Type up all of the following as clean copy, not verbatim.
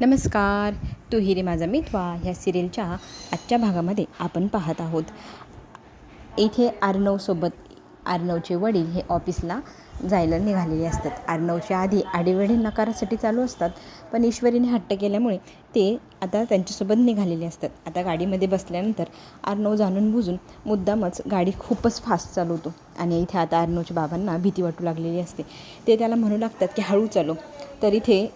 नमस्कार. तू हिरे माझा मितवा ह्या सिरियलच्या आजच्या भागामध्ये आपण पाहत आहोत. इथे अर्णवचे वडील हे ऑफिसला जायला निघालेले असतात. अर्णवच्या आधी आडीवेढे नकारासाठी चालू असतात, पण ईश्वरीने हट्ट केल्यामुळे ते आता त्यांच्यासोबत निघालेले असतात. आता गाडीमध्ये बसल्यानंतर अर्णव जाणून बुजून मुद्दामच गाडी खूपच फास्ट चालवतो आणि इथे आता अर्णवच्या बाबांना भीती वाटू लागलेली असते. ते त्याला म्हणू लागतात की हळू चालव, तर इथे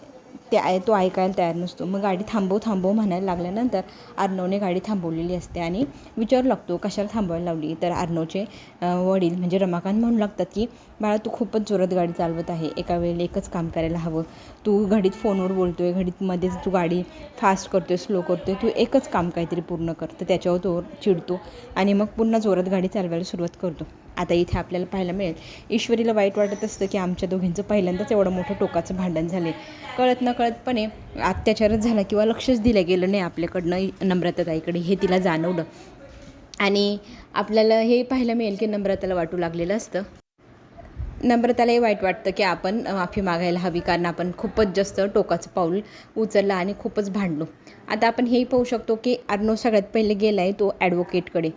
तो ऐकायला तयार नसतो. मग गाडी थांबव म्हणायला लागल्यानंतर अर्णवने गाडी थांबवलेली असते आणि विचारू लागतो कशाला थांबवायला लावली. तर अर्णवचे वडील म्हणजे रमाकांत म्हणू लागतात की बाळा, तू खूपच जोरात गाडी चालवत आहे, एका वेळेला एकच काम करायला हवं. तू घडीत फोनवर बोलतोय, घडीत मध्येच तू गाडी फास्ट करतोय, स्लो करतोय, तू एकच काम काहीतरी पूर्ण कर. तर त्याच्यावर तो चिडतो आणि मग पुन्हा जोरात गाडी चालवायला सुरुवात करतो. आता इथे आपल्याला पाहायला मिळेल, ईश्वरीला वाईट वाटत असतं की आमच्या दोघींचं पहिल्यांदाच एवढं मोठं टोकाचं भांडण झाले. कळत नकळतपणे अत्याचारच झाला किंवा लक्षच दिलं गेलं नाही आपल्याकडनं नम्रताताईकडे, हे तिला जाणवलं. आणि आपल्याला हे पाहायला मिळेल की नम्रताला वाटू लागलेलं असतं. नम्रतालाही वाईट वाटतं की आपण माफी मागायला हवी, कारण आपण खूपच जास्त टोकाचं पाऊल उचललं आणि खूपच भांडलो. आता आपण हेही पाहू शकतो की अर्णव सगळ्यात पहिले गेला आहे तो ॲडव्होकेटकडे.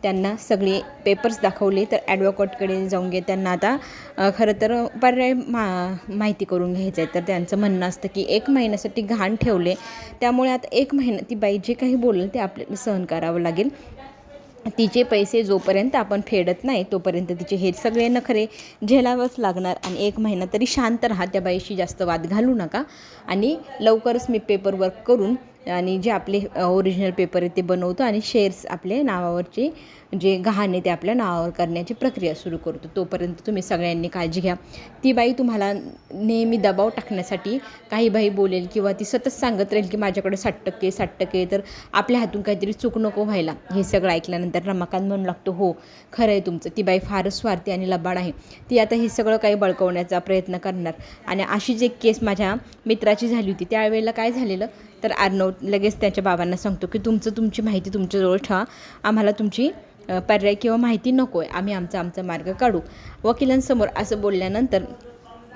त्यांना सगळे पेपर्स दाखवले, तर ॲडव्होकेटकडे जाऊन त्यांना आता खरं तर पर्याय माहिती करून घ्यायचं आहे. तर त्यांचं म्हणणं असतं की 1 महिन्यासाठी घाण ठेवले, त्यामुळे आता 1 महिना ती बाई जे काही बोलेल ते आपल्याला सहन करावं लागेल. तिचे पैसे जोपर्यंत आपण फेडत नाही तोपर्यंत तिचे हे सगळे नखरे झेलावंच लागणार. आणि 1 महिना तरी शांत राहा, त्या बाईशी जास्त वाद घालू नका आणि लवकरच मी पेपर वर्क करून आणि जे आपले ओरिजिनल पेपर आहे ते बनवतो आणि शेअर्स आपले नावावरचे जे गहाण आहे ते आपल्या नावावर करण्याची प्रक्रिया सुरू करतो. तोपर्यंत तुम्ही सगळ्यांनी काळजी घ्या. ती बाई तुम्हाला नेहमी दबाव टाकण्यासाठी काही बाई बोलेल किंवा ती सतत सांगत राहील की माझ्याकडे 60% 60%, तर आपल्या हातून काहीतरी चूक नको व्हायला. हे सगळं ऐकल्यानंतर रमाकांत म्हणू लागतो, हो खरं आहे तुमचं, ती बाई फारच स्वार्थी आणि लबाड आहे. ती आता हे सगळं काही बळकवण्याचा प्रयत्न करणार. आणि अशीच एक केस माझ्या मित्राची झाली होती. त्यावेळेला काय झालेलं, तर अर्णव लगेच त्याच्या बाबांना सांगतो की तुमची माहिती तुमच्याजवळ ठेवा, आम्हाला तुमची पर्याय किंवा माहिती नको आहे, आम्ही आमचा मार्ग काढू. वकिलांसमोर असं बोलल्यानंतर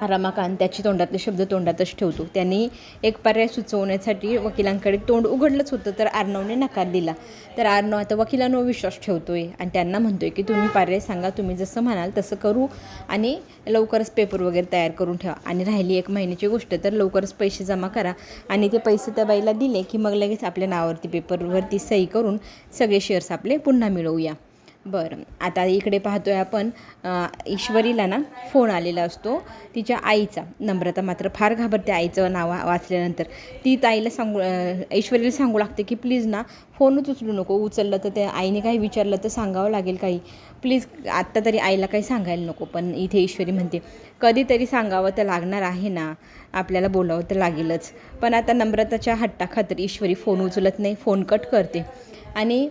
रमाकांत त्याची तोंडातले शब्द तोंडातच ठेवतो. त्यांनी एक पर्याय सुचवण्यासाठी वकिलांकडे तोंड उघडलंच होतं, तर अर्णवने नकार दिला. तर अर्णव आता वकिलांवर विश्वास ठेवतोय आणि त्यांना म्हणतोय की तुम्ही पर्याय सांगा, तुम्ही जसं म्हणाल तसं करू आणि लवकरच पेपर वगैरे तयार करून ठेवा. आणि राहिली 1 महिन्याची गोष्ट, तर लवकरच पैसे जमा करा आणि ते पैसे त्या बाईला दिले की मग लगेच आपल्या नावावरती पेपरवरती सही करून सगळे शेअर्स आपले पुन्हा मिळवूया. बरं, आता इकडे पाहतोय आपण ईश्वरीला ना फोन आलेला असतो तिच्या आईचा. नम्रता मात्र फार घाबरते आईचं नाव वाचल्यानंतर. ती ईश्वरीला सांगू लागते की प्लीज ना फोनच उचलू नको, उचललं तर त्या आईने काही विचारलं तर सांगावं लागेल काही, प्लीज आत्ता तरी आईला काही सांगायला नको. पण इथे ईश्वरी म्हणते कधीतरी सांगावं तर लागणार आहे ना, आपल्याला बोलावं तर लागेलच. पण आता नम्रताच्या हट्टाखातर ईश्वरी फोन उचलत नाही, फोन कट करते आणि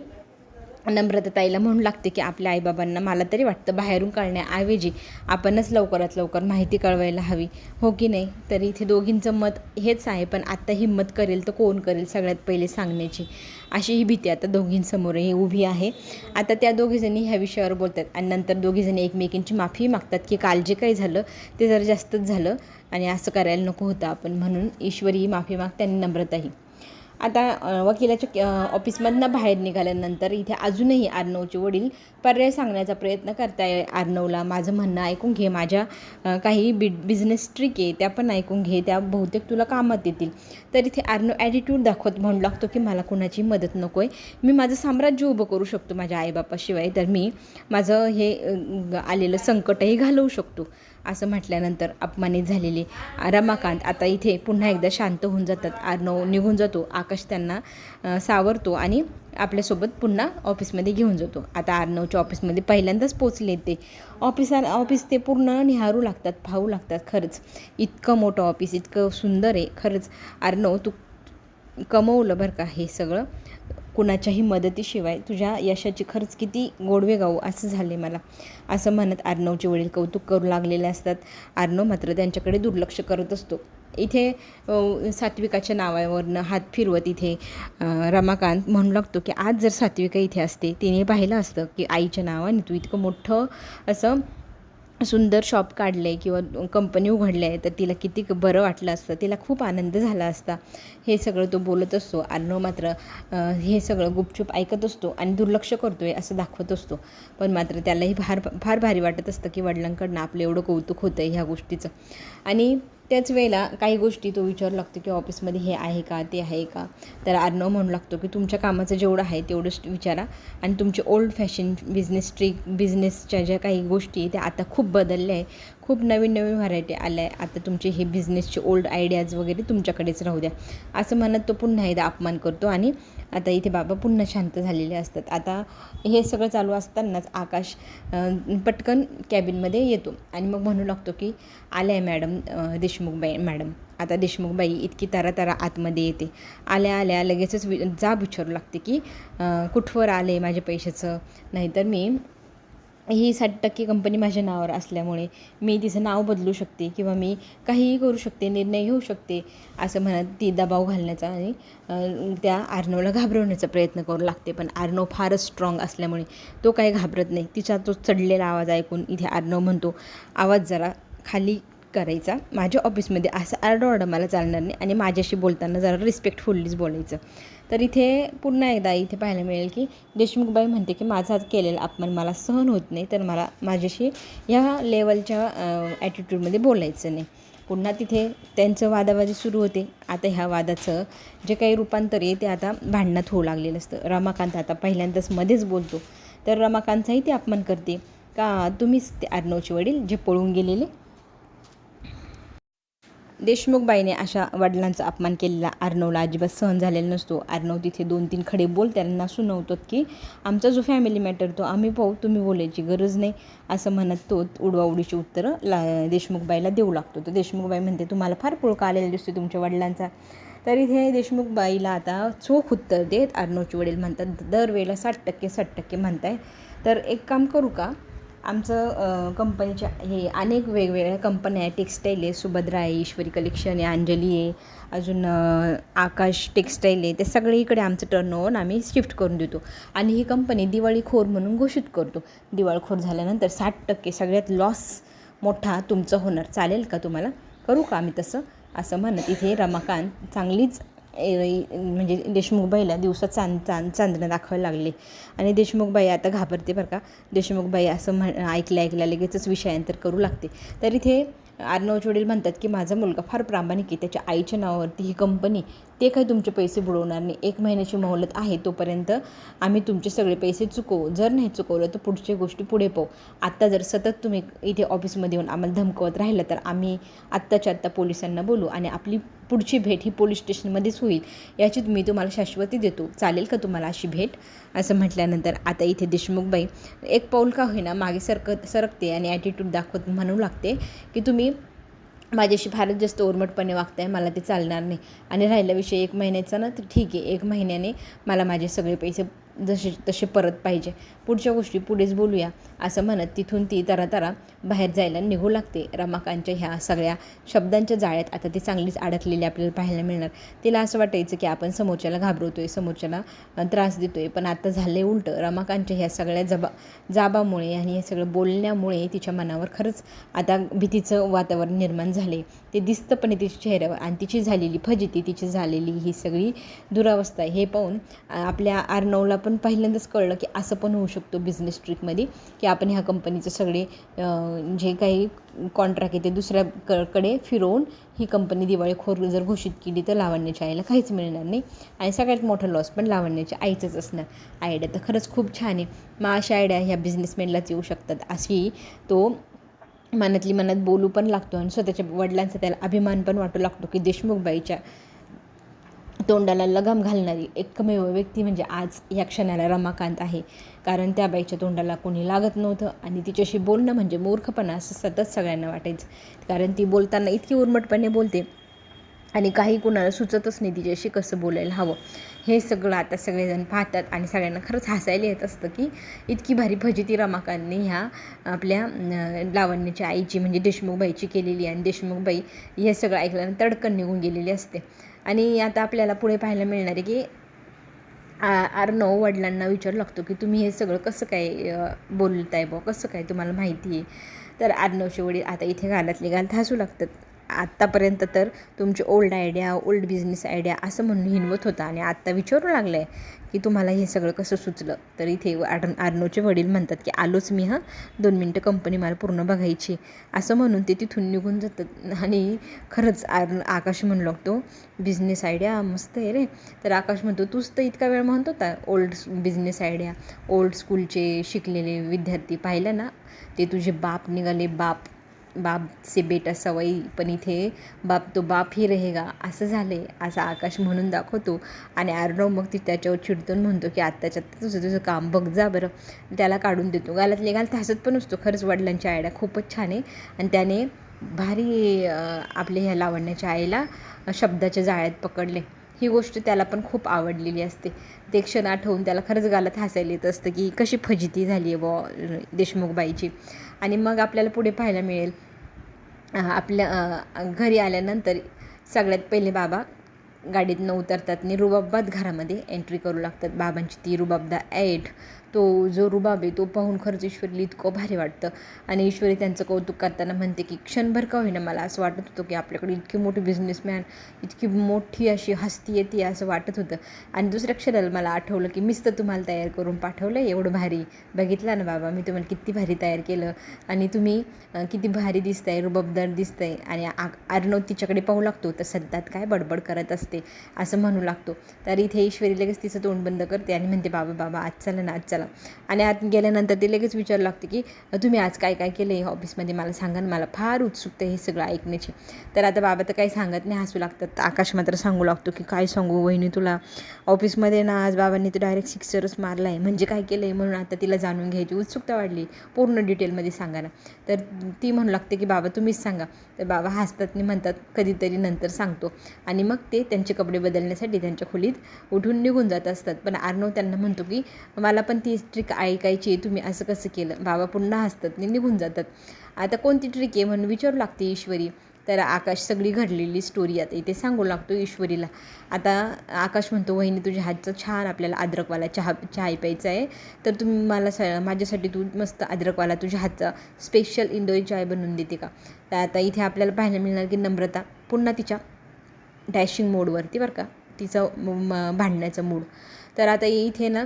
नम्रताताईला म्हणू लागते की आपल्या आईबाबांना मला तरी वाटतं बाहेरून कळण्याऐवजी आपणच लवकरात लवकर माहिती कळवायला हवी, हो की नाही. तर इथे दोघींचं मत हेच आहे, पण आत्ता हिंमत करेल तर कोण करेल सगळ्यात पहिले सांगण्याची, अशी ही भीती आता दोघींसमोरही उभी आहे. आता त्या दोघीजणी ह्या विषयावर बोलतात आणि नंतर दोघीजणी एकमेकींची माफी मागतात की काल जे काही झालं ते जरा जास्तच झालं आणि असं करायला नको होतं आपण, म्हणून ईश्वरी माफी मागते आणि नम्रताही. आता वकिलाच्या ऑफिसमधनं बाहेर निघाल्यानंतर इथे अजूनही अर्णवचे वडील पर्याय सांगण्याचा प्रयत्न करताय अर्णवला. माझं म्हणणं ऐकून घे, माझ्या काही बिझनेस ट्रिक आहे त्या पण ऐकून घे, त्या बहुतेक तुला कामात येतील. तर इथे अर्णव ॲटिट्यूड दाखवत म्हणू लागतो की मला कुणाची मदत नको आहे, मी माझं साम्राज्य उभं करू शकतो माझ्या आईबापाशिवाय, तर मी माझं हे आलेलं संकटही घालवू शकतो. असं म्हटल्यानंतर अपमानित झालेले रमाकांत आता इथे पुन्हा एकदा शांत होऊन जातात. अर्णव निघून जातो, आकाश त्यांना सावरतो आणि आपल्यासोबत पुन्हा ऑफिसमध्ये घेऊन जातो. आता अर्णवच्या ऑफिसमध्ये पहिल्यांदाच पोचले ते. ऑफिस ते पूर्ण निहारू लागतात, पाहू लागतात. खरंच इतकं मोठं ऑफिस, इतकं सुंदर आहे. खरंच अर्णव तू कमवलं बरं का हे सगळं, कुणाच्याही मदतीशिवाय तुझ्या यशाची खरंच किती गोडवे गाऊ असं झाले मला, असं म्हणत अर्णवचे वडील कौतुक करू लागलेले असतात. अर्णव मात्र त्यांच्याकडे दुर्लक्ष करत असतो. इथे सात्विकाच्या नावावरनं हात फिरवत इथे रमाकांत म्हणू लागतो की आज जर सात्विका इथे असते, तिने पाहिलं असतं की आईच्या नावाने तू इतकं मोठं असं सुंदर शॉप काढलं आहे किंवा कंपनी उघडली आहे तर तिला किती बरं वाटलं असतं, तिला खूप आनंद झाला असता. हे सगळं तो बोलत असतो. अर्णव मात्र हे सगळं गुपचूप ऐकत असतो आणि दुर्लक्ष करतो आहे असं दाखवत असतो. पण मात्र त्यालाही फार भारी वाटत असतं की वडिलांकडनं आपलं एवढं कौतुक होतं आहे ह्या गोष्टीचं. आणि त्याच वेळेला काही गोष्टी तो विचारू लागतो की ऑफिसमध्ये हे आहे का, ते आहे का. तर अर्णव म्हणू लागतो की तुमच्या कामाचं जेवढं आहे तेवढंच विचारा आणि तुमचे ओल्ड फॅशन बिझनेसच्या ज्या काही गोष्टी त्या आता खूप बदलल्या आहे, खूप नवीन व्हरायटी आल्या आहे. आता तुमचे हे बिझनेसचे ओल्ड आयडियाज वगैरे तुमच्याकडेच राहू द्या असं म्हणत तो पुन्हा एकदा अपमान करतो. आणि आता इथे बाबा पुन्हा शांत झालेले असतात. आता हे सगळं चालू असतानाच आकाश पटकन कॅबिनमध्ये येतो आणि मग म्हणू लागतो की आल्या आहे मॅडम, देशमुखबाई मॅडम. आता देशमुखबाई इतकी तारा आतमध्ये येते. आल्या लगेचच जाब विचारू लागते की कुठवर आले माझ्या पैशाचं, नाहीतर मी ही 60% कंपनी माझ्या नावावर असल्यामुळे मी तिचं नाव बदलू शकते किंवा मी काहीही करू शकते, निर्णय घेऊ शकते असं म्हणत ती दबाव घालण्याचा आणि त्या अर्णवला घाबरवण्याचा प्रयत्न करू लागते. पण अर्णव फारच स्ट्रॉंग असल्यामुळे तो काही घाबरत नाही. तिचा तो चढलेला आवाज ऐकून इथे अर्णव म्हणतो, आवाज जरा खाली करायचा, माझ्या ऑफिसमध्ये असं आरडाओरडा मला चालणार नाही आणि माझ्याशी बोलताना जरा रिस्पेक्टफुल्लीच बोलायचं. तर इथे पुन्हा एकदा इथे पाहायला मिळेल की देशमुखबाई म्हणते की माझा आज केलेला अपमान मला सहन होत नाही, तर मला माझ्याशी ह्या लेवलच्या ॲटिट्यूडमध्ये बोलायचं नाही. पुन्हा तिथे त्यांचं वादावादी सुरू होते. आता ह्या वादाचं जे काही रूपांतर आहे ते आता भांडणात होऊ लागलेलं असतं. रमाकांत आता पहिल्यांदाच मध्येच बोलतो. तर रमाकांतचाही ते अपमान करते का तुम्हीच ते अर्णवचे वडील जे पळून गेलेले. देशमुखबाईने अशा वडिलांचा अपमान केलेला अर्णवला अजिबात सहन झालेला नसतो. अर्णव तिथे 2-3 खडे बोल त्यांना सुनावतात की आमचा जो फॅमिली मॅटर तो आम्ही पाहू, तुम्ही बोलायची गरज नाही असं म्हणत तो उडवाउडीची उत्तरं देशमुखबाईला देऊ लागतो. तर देशमुखबाई म्हणते तुम्हाला फार पुळका आलेला दिसतो तुमच्या वडिलांचा. तर इथे देशमुखबाईला आता चोख उत्तर देत अर्णवचे वडील म्हणतात दरवेळेला 60% म्हणताय, तर एक काम करू का, आमचं कंपनीच्या हे अनेक वेगवेगळ्या कंपन्या आहे, टेक्स्टाईल आहे, सुभद्रा आहे, ईश्वरी कलेक्शन आहे, अंजली आहे, अजून आकाश टेक्स्टाईल आहे, ते सगळीकडे आमचं टर्नओव्हर आम्ही शिफ्ट करून देतो आणि ही कंपनी दिवाळीखोर म्हणून घोषित करतो. दिवाळखोर झाल्यानंतर 60% सगळ्यात लॉस मोठा तुमचं होणार, चालेल का तुम्हाला, करू का आम्ही तसं असं म्हणत इथे रमाकांत चांगलीच म्हणजे देशमुखबाईला दिवसात चांदणं दाखवायला लागले आणि देशमुखबाई आता घाबरते बरं का. देशमुखबाई असं ऐकल्या लगेचच विषयांतर करू लागते. तर इथे अर्णवचे वडील म्हणतात की माझा मुलगा फार प्रामाणिक आहे, त्याच्या आईच्या नावावरती ही कंपनी, ते काही तुमचे पैसे बुडवणार नाही. 1 महिन्याची मोहलत आहे, तोपर्यंत आम्ही तुमचे सगळे पैसे चुकवू, जर नाही चुकवलं तर पुढच्या गोष्टी पुढे पाहू. आत्ता जर सतत तुम्ही इथे ऑफिसमध्ये येऊन आम्हाला धमकवत राहिलं तर आम्ही आत्ताच्या आत्ता पोलिसांना बोलू आणि आपली पुढची भेट ही पोलीस स्टेशनमध्येच होईल, याची मी तुम्हाला शाश्वती देतो, चालेल का तुम्हाला अशी भेट असं म्हटल्यानंतर आता इथे देशमुखबाई एक पाऊल का होईना मागे सरकते आणि ॲटिट्यूड दाखवत म्हणू लागते की तुम्ही माझ्याशी फारच जास्त ओरमटपणे वागताय, मला ते चालणार नाही. आणि राहिला विषय 1 महिन्याचा ना, तर ठीक आहे, 1 महिन्याने मला माझे सगळे पैसे जसे तसे परत पाहिजे, पुढच्या गोष्टी पुढेच बोलूया असं म्हणत तिथून ती तरा बाहेर जायला निघू लागते. रमाकांतच्या ह्या सगळ्या शब्दांच्या जाळ्यात आता ती चांगलीच अडकलेली आपल्याला पाहायला मिळणार. तिला असं वाटायचं की आपण समोरच्याला घाबरवतोय, समोरच्याला त्रास देतोय, पण आता झाले उलटं. रमाकांतच्या ह्या सगळ्या जाबामुळे आणि हे सगळं बोलण्यामुळे तिच्या मनावर खरंच आता भीतीचं वातावरण निर्माण झाले. ते दिसतं पण तिच्या चेहऱ्यावर आणि तिची झालेली फजिती, तिची झालेली ही सगळी दुरावस्था हे पाहून आपल्या अर्णवला पण पहिल्यांदाच कळलं की असं पण होऊ शकतो बिझनेस ट्रिकमध्ये, की आपण ह्या कंपनीचे सगळे जे काही कॉन्ट्रॅक्ट आहे ते दुसऱ्याकडे फिरवून ही कंपनी दिवाळीखोर जर घोषित केली तर लावण्याच्या आईला काहीच मिळणार नाही आणि सगळ्यात मोठं लॉस पण लावण्याच्या आईचंच असणार. आयडिया तर खरंच खूप छान आहे, मग अशा आयडिया ह्या बिझनेसमॅनलाच येऊ शकतात अशी तो मनातली मनात बोलू पण लागतो आणि स्वतःच्या वडिलांचा त्याला अभिमान पण वाटू लागतो की देशमुखबाईच्या तोंडाला लगाम घालणारी एकमेव व्यक्ती म्हणजे आज या क्षणाला रमाकांत आहे. कारण त्या बाईच्या तोंडाला कोणी लागत नव्हतं आणि तिच्याशी बोलणं म्हणजे मूर्खपणा असं सतत सगळ्यांना वाटायचं. कारण ती बोलताना इतकी उर्मटपणे बोलते आणि काही कुणाला सुचतच नाही तिच्याशी कसं बोलायला हवं. हे सगळं आता सगळेजण पाहतात आणि सगळ्यांना खरंच हसायला येत असतं की इतकी भारी फजिती रमाकांतने ह्या आपल्या लावण्याच्या आईची म्हणजे देशमुखबाईची केलेली आणि देशमुखबाई हे सगळं ऐकल्यानंतर तडकन निघून गेलेली असते. आणि आता आपल्याला पुढे पाहायला मिळणार आहे की अर्णव वडिलांना विचारू लागतो की तुम्ही हे सगळं कसं काय बोलताय कसं काय तुम्हाला माहिती आहे. तर अर्णवचे वडील आता इथे गालातले गाल हसू लागतात. आत्तापर्यंत तर तुमची old idea, old business idea असं म्हणून हिनवत होता आणि आत्ता विचारू लागलं आहे की तुम्हाला हे सगळं कसं सुचलं. तर इथे अर्णवचे वडील म्हणतात की आलोच मी, 2 मिनटं कंपनी मला पूर्ण बघायची, असं म्हणून ते तिथून निघून जातात. आणि खरंच आकाश म्हणू लागतो बिझनेस आयडिया मस्त आहे रे. तर आकाश म्हणतो तूच तर इतका वेळ म्हणत होता ओल्ड बिझनेस आयडिया, ओल्ड स्कूलचे शिकलेले विद्यार्थी पाहिलं ना, ते तुझे बाप निघाले, बाप से बेटा सवयी, पण इथे बाप तो बाप ही रहेगा असं झाले, असं आकाश म्हणून दाखवतो. आणि अर्णव मग ती त्याच्यावर चिडतून म्हणतो की आत्ताच्या तुझं काम बघ जा बरं. त्याला काढून देतो. गालातले गाल हसत पण असतो. खरंच वडिलांची आयडिया खूपच छान आहे आणि त्याने भारी आपल्या ह्या लावण्याच्या आईला शब्दाच्या जाळ्यात पकडले. ही गोष्ट त्याला पण खूप आवडलेली असते. ते क्षण आठवून त्याला खरंच गालात हसायला येत असतं की कशी फजिती झाली आहे देशमुखबाईची. आणि मग आपल्याला पुढे पाहायला मिळेल आपल्या घरी आल्यानंतर सगळ्यात पहिले बाबा गाडीतनं उतरतात आणि रुबाबात घरामध्ये एंट्री करू लागतात. बाबांची ती रुबाबदा ऐट, तो जो रुबाब आहे तो पाहून खरंच ईश्वरीला इतकं भारी वाटतं. आणि ईश्वरी त्यांचं कौतुक करताना म्हणते की क्षणभर का होईना मला असं वाटत होतं की आपल्याकडे इतकी मोठी बिझनेसमॅन, इतकी मोठी अशी हस्ती येते असं वाटत होतं. आणि दुसऱ्या क्षणाला मला आठवलं की मीच तर तुम्हाला तयार करून पाठवलं, एवढं भारी बघितलं ना बाबा, मी तुम्हाला किती भारी तयार केलं आणि तुम्ही किती भारी दिसताय, रुबाबदार दिसतंय. आणि अर्णव तिच्याकडे पाहू लागतो तर सध्यात काय बडबड करत असते असं म्हणू लागतो. तर इथे ईश्वरी लगेच तिचं तोंड बंद करते आणि म्हणते बाबा आज चला ना, आज चला. आणि आत गेल्यानंतर ते लगेच विचारू लागते की तुम्ही आज काय काय केलं आहे ऑफिसमध्ये मला सांगा ना, मला फार उत्सुकता हे सगळं ऐकण्याची. तर आता बाबा तर काही सांगत नाही, हसू लागतात. आकाश मात्र सांगू लागतो की काय सांगू वहिनी तुला, ऑफिसमध्ये ना आज बाबांनी तर डायरेक्ट सिक्सरच मारला आहे, म्हणजे काय केलं आहे म्हणून आता तिला जाणून घ्यायची उत्सुकता वाढली, पूर्ण डिटेलमध्ये सांगा ना. तर ती म्हणू लागते की बाबा तुम्हीच सांगा. तर बाबा हसतात आणि म्हणतात कधीतरी नंतर सांगतो. आणि मग ते त्यांचे कपडे बदलण्यासाठी त्यांच्या खोलीत उठून निघून जात असतात. पण अर्णव त्यांना म्हणतो की मला पण ती ट्रिक ऐकायची आहे, तुम्ही असं कसं केलं. बाबा पुन्हा हसतात आणि निघून जातात. आता कोणती ट्रिक आहे म्हणून विचारू लागते ईश्वरी. तर आकाश सगळी घडलेली स्टोरी आता इथे सांगू लागतो ईश्वरीला. आता आकाश म्हणतो वहिनी तुझ्या हातचं छान आपल्याला अद्रकवाला चहा प्यायचा आहे, तर तुम्ही मला माझ्यासाठी तू मस्त अद्रकवाला तुझ्या हातचा स्पेशल इंदोरी चाय बनवून देते का. तर आता इथे आपल्याला पाहायला मिळणार की नम्रता पुन्हा तिच्या डॅशिंग मोडवरती बरं का, तिचं भांडण्याचं मूड. तर आता इथे ना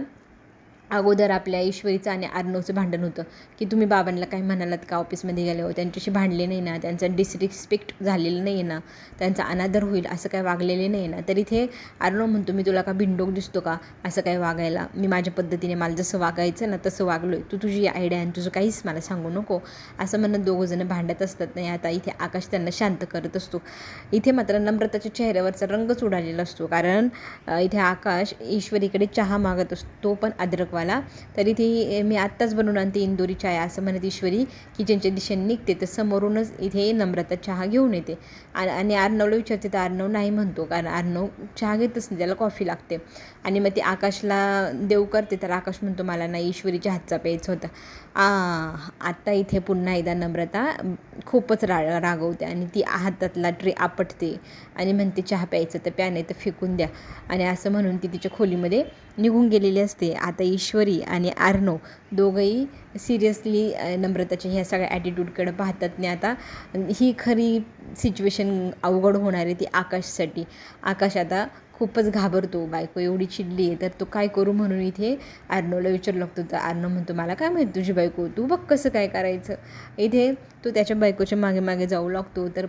अगोदर आपल्या ईश्वरीचं आणि अर्णवचं भांडण होतं की तुम्ही बाबांना काय म्हणालात का ऑफिसमध्ये गेले हो, त्यांच्याशी भांडले नाही ना, त्यांचा डिसरिस्पेक्ट झालेलं नाही आहे ना, त्यांचा अनादर होईल असं काय वागलेले नाही ना. तर इथे अर्णव म्हणतो मी तुला का भिंडोक दिसतो का असं काय वागायला, मी माझ्या पद्धतीने मला जसं वागायचं ना तसं वागलो आहे, तू तुझी आयडिया आणि तुझं काहीच मला सांगू नको असं म्हणत दोघंजणं भांडत असतात. नाही आता इथे आकाश त्यांना शांत करत असतो. इथे मात्र नम्रताच्या चेहऱ्यावरचा रंगच उडालेला असतो, कारण इथे आकाश ईश्वरीकडे चहा मागत असतो पण अद्रकवाला. तरी ती मी आत्ताच बनवून आणते इंदोरी चाय असं म्हणत ईश्वरी किचनच्या दिशेने निघते. तर समोरूनच इथे नम्रता चहा घेऊन येते आणि अर्णवला विचारते. तर अर्णव नाही म्हणतो, कारण अर्णव चहा घेतच नाही, त्याला कॉफी लागते. आणि मग ती आकाशला देव करते. तर आकाश म्हणतो मला नाही ईश्वरीच्या हातचा प्यायचा होता. आत्ता इथे पुन्हा एकदा नम्रता खूपच रागवते आणि ती हातातला ट्रे आपटते आणि म्हणते चहा प्यायचं तर प्या नाही तर फेकून द्या. आणि असं म्हणून ती तिच्या खोलीमध्ये निघून गेलेली असते. आता ईश्वरी आणि अर्णव दोघंही सिरियसली नम्रताच्या ह्या सगळ्या ॲटिट्यूडकडे पाहतात. आणि आता ही खरी सिच्युएशन अवघड होणार आहे ती आकाशसाठी. आकाश आता खूपच घाबरतो, बायको एवढी चिडली आहे तर तो काय करू म्हणून इथे अर्णवला विचारू लागतो. तर अर्णव म्हणतो मला काय माहीत तुझी बायको, तू बघ कसं काय करायचं. इथे तो त्याच्या बायकोच्या मागे मागे जाऊ लागतो. तर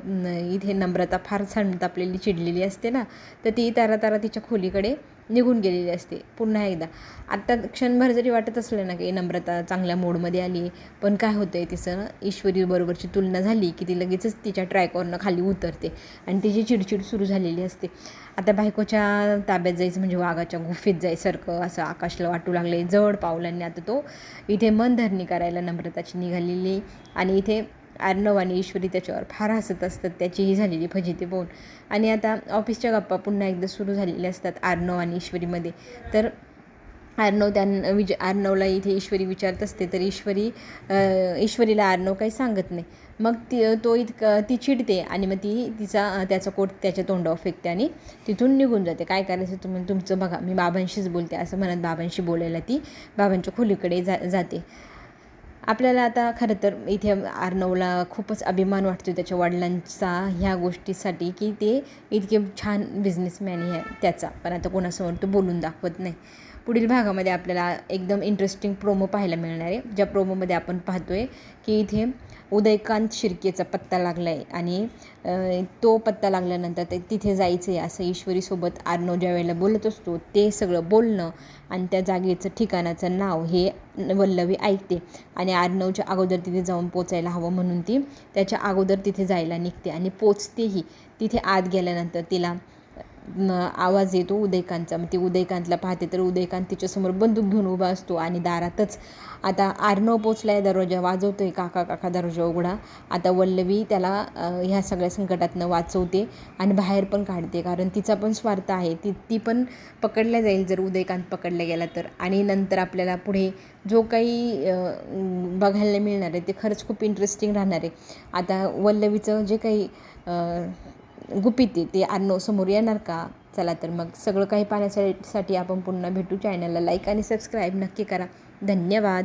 इथे नम्रता फार संतापलेली चिडलेली असते ना, तर ती तारा तिच्या खोलीकडे निघून गेलेली असते. पुन्हा एकदा आत्ता क्षणभर जरी वाटत असलं ना की नम्रता चांगल्या मोडमध्ये आली, पण काय होतं आहे तिचं ईश्वरीबरोबरची तुलना झाली की ती लगेचच तिच्या ट्रॅकवरनं खाली उतरते आणि तिची चिडचिड सुरू झालेली असते. आता बायकोच्या ताब्यात जायचं म्हणजे वाघाच्या गुफेत जायसारखं असं आकाशला वाटू लागले. जड पावलांनी आता तो इथे मनधरणी करायला नम्रताची निघालेली. आणि इथे अर्णव आणि ईश्वरी त्याच्यावर फार हसत असतात त्याचीही झालेली फजिती पाहून. आणि आता ऑफिसच्या गप्पा पुन्हा एकदा सुरू झालेल्या असतात अर्णव आणि ईश्वरीमध्ये. तर अर्णवला इथे ईश्वरी विचारत असते. तर ईश्वरीला अर्णव काही सांगत नाही. मग ती चिडते आणि मग त्याचा कोट त्याच्या तोंडावर फेकते आणि तिथून निघून जाते. काय करायचं तुमचं बघा, मी बाबांशीच बोलते असं म्हणत बाबांशी बोलायला ती बाबांच्या खोलीकडे जाते. आपल्याला आता खरं तर इथे अर्णवला खूपच अभिमान वाटतो त्याच्या वडिलांचा ह्या गोष्टीसाठी की ते इतके छान बिझनेसमॅन आहे त्याचा, पण आता कोणासमोर तो बोलून दाखवत नाही. पुढील भागामध्ये आपल्याला एकदम इंटरेस्टिंग प्रोमो पाहायला मिळणार आहे, ज्या प्रोमोमध्ये आपण पाहतो आहे की इथे उदयकांत शिर्केचा पत्ता लागला आहे आणि तो पत्ता लागल्यानंतर तिथे जायचं आहे असं ईश्वरीसोबत अर्णव ज्या वेळेला बोलत असतो ते सगळं बोलणं आणि त्या जागेचं ठिकाणाचं नाव हे वल्लवी ऐकते आणि अर्णवच्या अगोदर तिथे जाऊन पोचायला हवं म्हणून ती त्याच्या अगोदर तिथे जायला निघते आणि पोचतेही. तिथे आत गेल्यानंतर तिला आवाज येतो उदयकांतचा. मग ती उदयकांतला पाहते तर उदयकांत तिच्यासमोर बंदूक घेऊन उभा असतो आणि दारातच आता अर्णव पोचला आहे, दरवाजा वाजवतो आहे, काका काका दरवाजा उघडा. आता वल्लवी त्याला ह्या सगळ्या संकटातनं वाचवते आणि बाहेर पण काढते, कारण तिचा पण स्वार्थ आहे. ती पण पकडल्या जाईल जर उदयकांत पकडला गेला तर. आणि नंतर आपल्याला पुढे जो काही बघायला मिळणार आहे ते खरंच खूप इंटरेस्टिंग राहणार आहे. आता वल्लवीचं जे काही गुपित आहे ते अर्णव समोर येणार का? चला तर मग सगळं काही पाहण्यासाठी आपण पुन्हा भेटू. चॅनलला लाईक आणि सबस्क्राईब नक्की करा. धन्यवाद.